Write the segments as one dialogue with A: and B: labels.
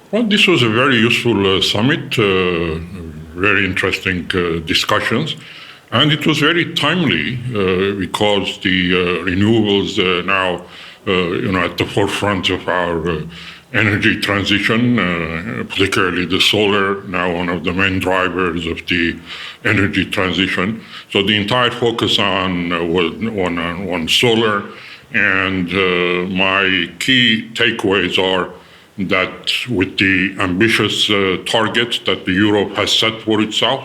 A: Well, this was a very useful summit, very interesting discussions, and it was very timely because the renewables now, at the forefront of our energy transition, particularly the solar, now one of the main drivers of the energy transition. So the entire focus on solar, and my key takeaways are that with the ambitious targets that Europe has set for itself,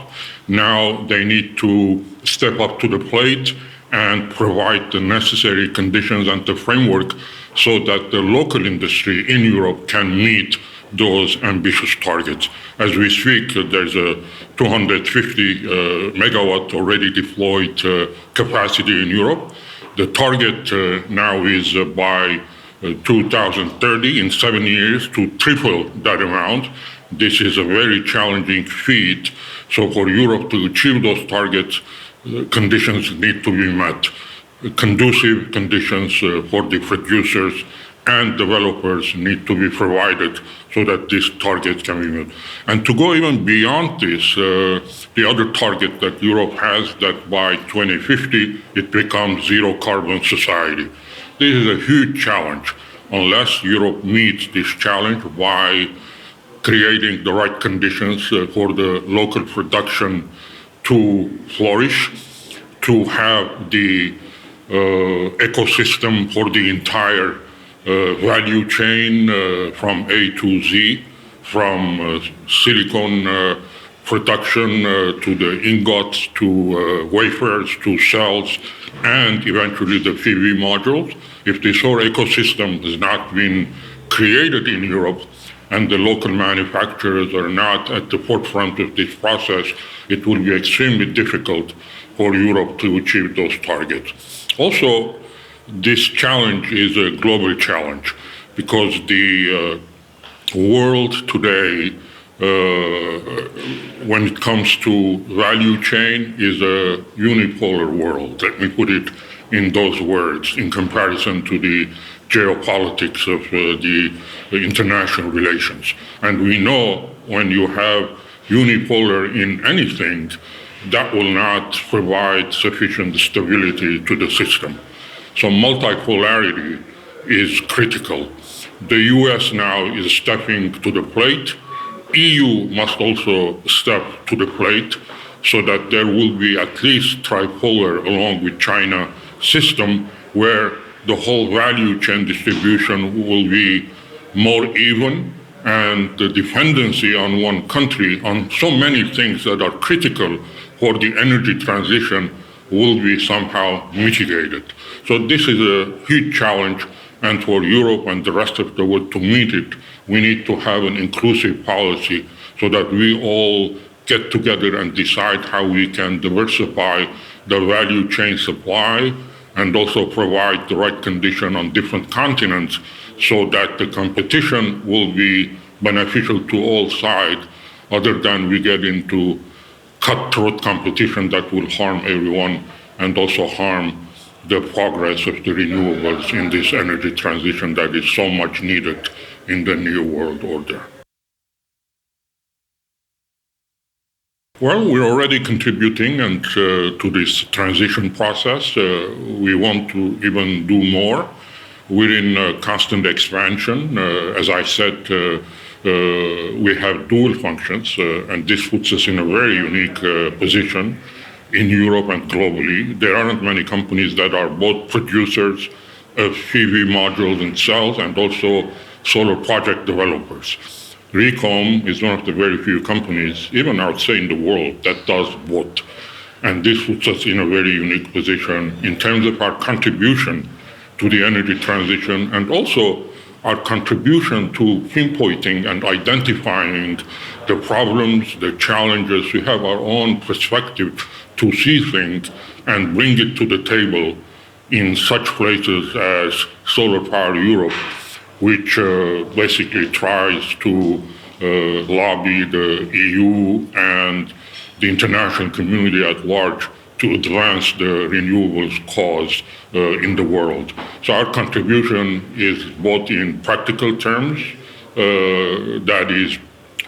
A: now they need to step up to the plate and provide the necessary conditions and the framework so that the local industry in Europe can meet those ambitious targets. As we speak, there's a 250 megawatt already deployed capacity in Europe. The target now is by 2030, in 7 years, to triple that amount. This is a very challenging feat. So for Europe to achieve those targets, conditions need to be met. Conducive conditions for the producers and developers need to be provided so that these targets can be met. And to go even beyond this, the other target that Europe has, that by 2050 it becomes zero carbon society. This is a huge challenge. Unless Europe meets this challenge by creating the right conditions for the local production to flourish, to have the ecosystem for the entire value chain from A to Z, from silicon production to the ingots, to wafers, to cells, and eventually the PV modules. If this whole ecosystem has not been created in Europe and the local manufacturers are not at the forefront of this process, it will be extremely difficult for Europe to achieve those targets. Also, this challenge is a global challenge because the world today, when it comes to value chain, is a unipolar world. Let me put it in those words in comparison to the geopolitics of the international relations. And we know when you have unipolar in anything, that will not provide sufficient stability to the system. So multipolarity is critical. The US now is stepping to the plate. EU must also step to the plate so that there will be at least tripolar along with China system where the whole value chain distribution will be more even, and the dependency on one country on so many things that are critical for the energy transition will be somehow mitigated. So this is a huge challenge, and for Europe and the rest of the world to meet it, we need to have an inclusive policy so that we all get together and decide how we can diversify the value chain supply and also provide the right condition on different continents so that the competition will be beneficial to all sides, other than we get into cutthroat competition that will harm everyone and also harm the progress of the renewables in this energy transition that is so much needed in the new world order. Well, we're already contributing to this transition process. We want to even do more. We're in constant expansion. As I said, we have dual functions, and this puts us in a very unique position in Europe and globally. There aren't many companies that are both producers of PV modules and cells and also solar project developers. Recom is one of the very few companies, even I would say in the world, that does both. And this puts us in a very unique position in terms of our contribution to the energy transition and also our contribution to pinpointing and identifying the problems, the challenges. We have our own perspective to see things and bring it to the table in such places as SolarPower Europe, which basically tries to lobby the EU and the international community at large to advance the renewables cause in the world. So our contribution is both in practical terms, that is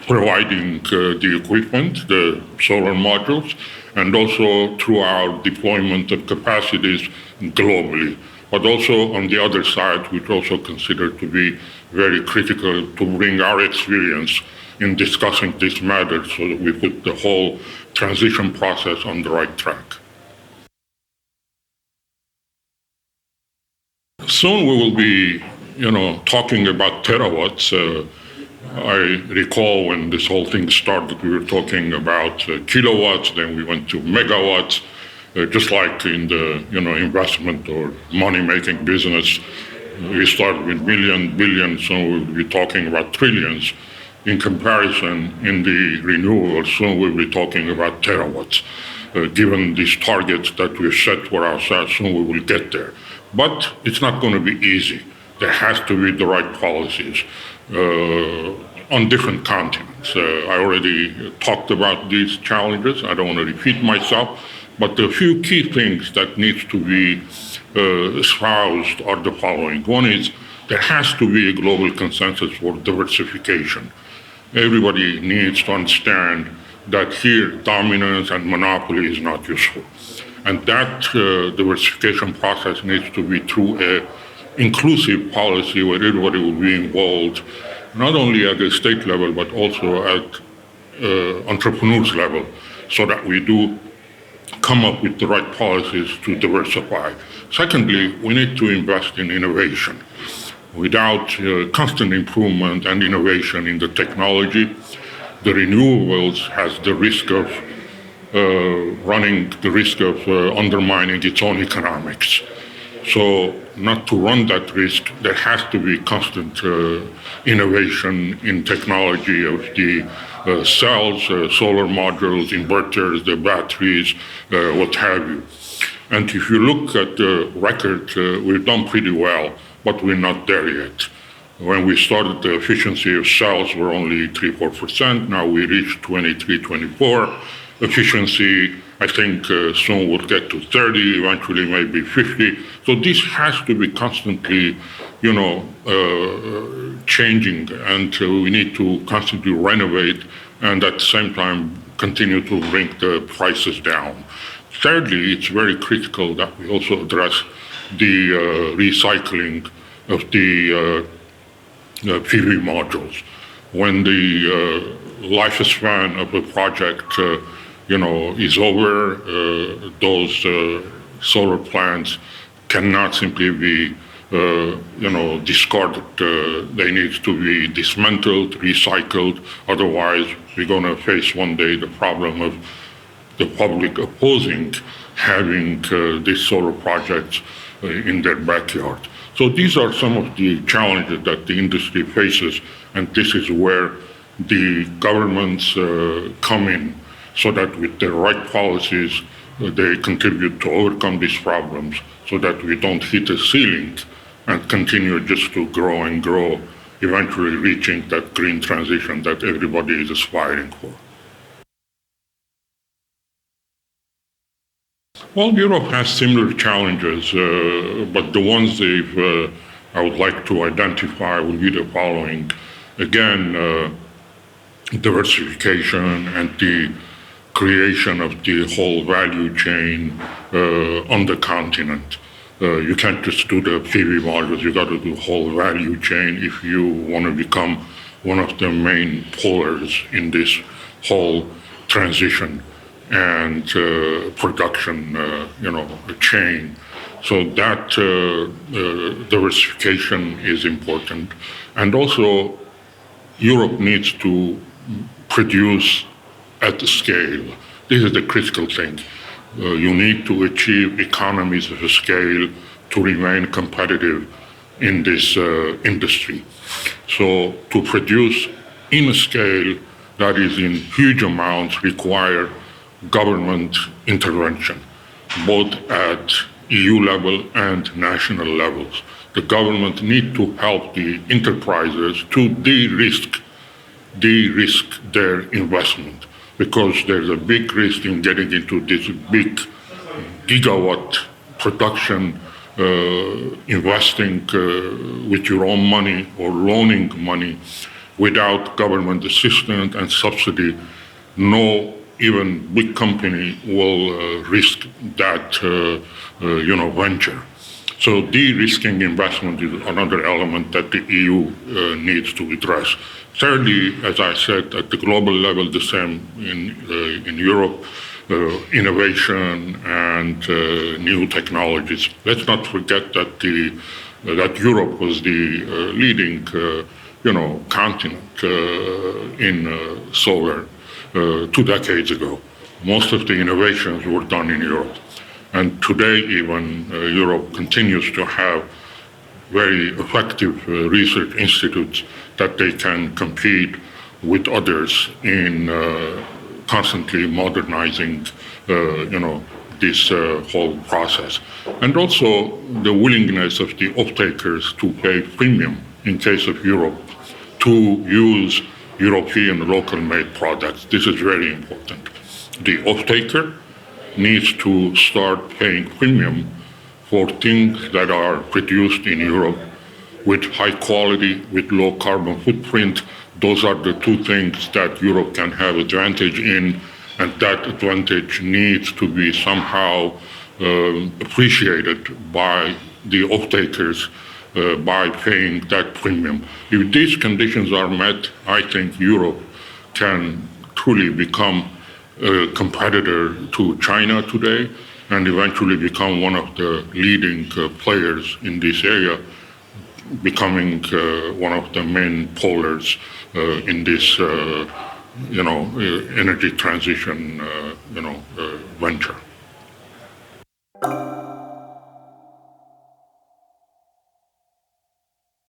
A: providing the equipment, the solar modules, and also through our deployment of capacities globally. But also on the other side, we also consider to be very critical to bring our experience in discussing this matter so that we put the whole transition process on the right track. Soon we will be, talking about terawatts. I recall when this whole thing started, we were talking about kilowatts, then we went to megawatts. Just like in the investment or money-making business, we started with millions, billions, so we'll be talking about trillions. In comparison, in the renewables, soon we'll be talking about terawatts. Given these targets that we've set for ourselves, soon we will get there. But it's not going to be easy. There has to be the right policies on different continents. I already talked about these challenges. I don't want to repeat myself. But the few key things that needs to be espoused are the following. One is there has to be a global consensus for diversification. Everybody needs to understand that here dominance and monopoly is not useful. And that diversification process needs to be through an inclusive policy where everybody will be involved, not only at the state level, but also at entrepreneurs level, so that we do come up with the right policies to diversify. Secondly, we need to invest in innovation. Without constant improvement and innovation in the technology, the renewables has the risk of running the risk of undermining its own economics. So not to run that risk, there has to be constant innovation in technology of the cells, solar modules, inverters, the batteries, what have you. And if you look at the record, we've done pretty well, but we're not there yet. When we started, the efficiency of cells were only 3-4%. Now we reached 23, 24. Efficiency, I think soon we'll get to 30, eventually maybe 50. So this has to be constantly, changing, and we need to constantly renovate and at the same time continue to bring the prices down. Thirdly, it's very critical that we also address the recycling of the PV modules. When the lifespan of a project is over, those solar plants cannot simply be discarded. They need to be dismantled, recycled. Otherwise, we're going to face one day the problem of the public opposing having these solar projects in their backyard. So these are some of the challenges that the industry faces, and this is where the governments come in, so that with the right policies, they contribute to overcome these problems so that we don't hit a ceiling and continue just to grow and grow, eventually reaching that green transition that everybody is aspiring for. Well, Europe has similar challenges, but the ones I would like to identify will be the following. Again, diversification and the creation of the whole value chain on the continent. You can't just do the PV modules, you got to do the whole value chain if you want to become one of the main pullers in this whole transition and production chain. So that diversification is important. And also, Europe needs to produce at the scale. This is the critical thing. You need to achieve economies of scale to remain competitive in this industry. So to produce in a scale that is in huge amounts require government intervention, both at EU level and national levels. The government need to help the enterprises to de-risk their investment, because there's a big risk in getting into this big gigawatt production, investing with your own money or loaning money without government assistance and subsidy, no even big company will risk that venture. So de-risking investment is another element that the EU needs to address. Thirdly, as I said, at the global level, the same in Europe, innovation and new technologies. Let's not forget that that Europe was the leading continent in solar 2 decades ago. Most of the innovations were done in Europe. And today, even Europe continues to have very effective research institutes that they can compete with others in constantly modernizing, this whole process. And also the willingness of the off-takers to pay premium in case of Europe to use European local-made products. This is very important. The off-taker needs to start paying premium for things that are produced in Europe with high quality, with low carbon footprint. Those are the two things that Europe can have advantage in, and that advantage needs to be somehow appreciated by the off-takers by paying that premium. If these conditions are met, I think Europe can truly become a competitor to China today and eventually become one of the leading players in this area, becoming one of the main players in this energy transition venture.